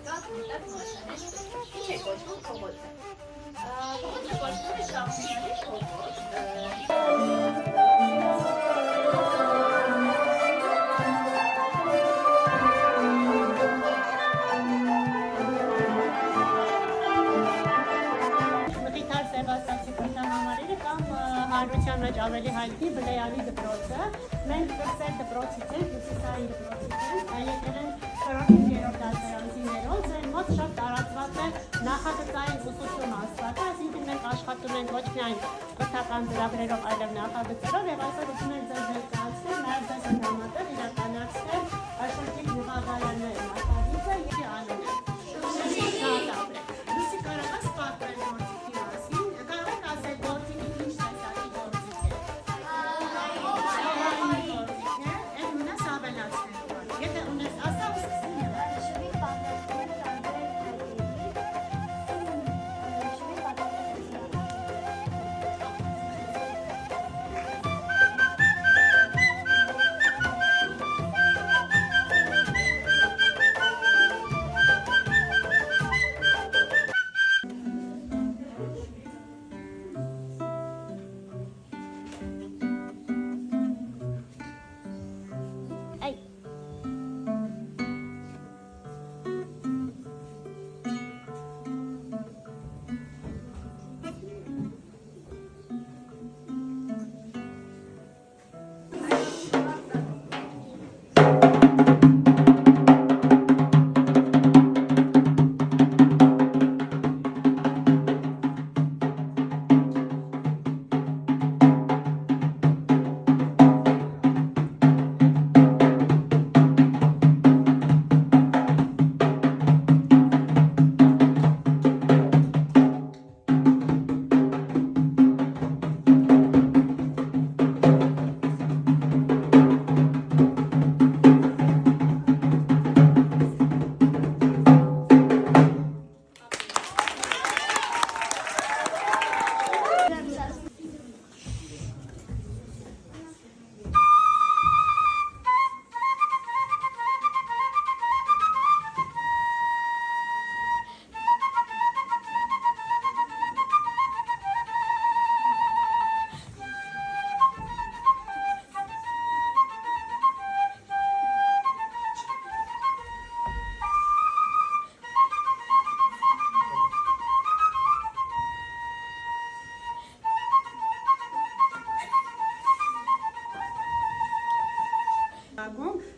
կա մտած մաշաներ շտուկ։ Ինչ է կոչվում փողոցը։ Փողոցը կոչվում է Շահումյանի փողոց։ Հանրության մեջ ավելի հայտնի Բլեյանի դպրոցը։ Մենք կրսեր դպրոցից ենք, Հյուսիսային դպրոցից ենք, եկել են 4-րդ դասարանցիներով, ձեր մոտ շատ տարածված է նախագծային ուսուցում աստվածը, այսինքն մենք աշխատում ենք ոչ միայն կրթական ծրագրերով, այլև նախագծերով եւ այսօր ուզում ենք ձեզ ներկայացնել նաեւ ձեզ ընդհանրապես իրականացնել աշխարհի գյուղագարաններ նախագիծը եւ անունը։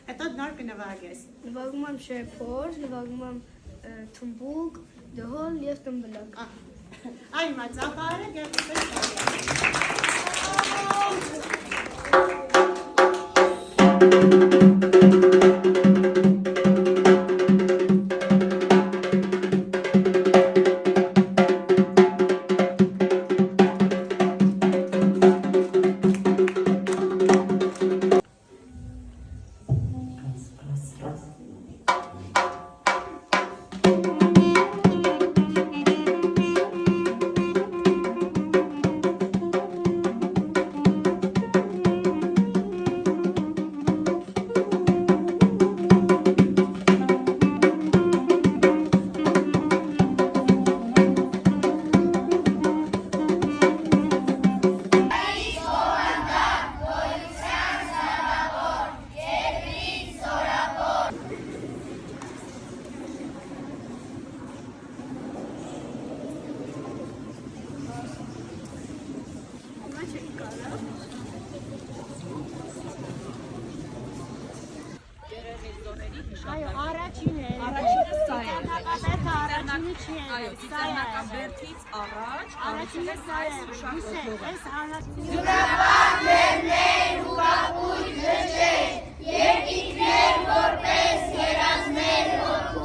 Հետո նոր կնվագես։ Նվագում եմ շեփոր, նվագում եմ թմբուկ, դհոլ եւ տմբլակ։ Այ մածապարը գերտես։ Այո, առաջինը է։ Առաջինը սա է։ Առաջինը չի է։ Այո, ծիծեռնակաբերդից առաջինը սա է։ Այս առաջինը։ Ջուրապատ լեռներ ու կապույտ լճեր, երկինքներ որպես երազներ հոգու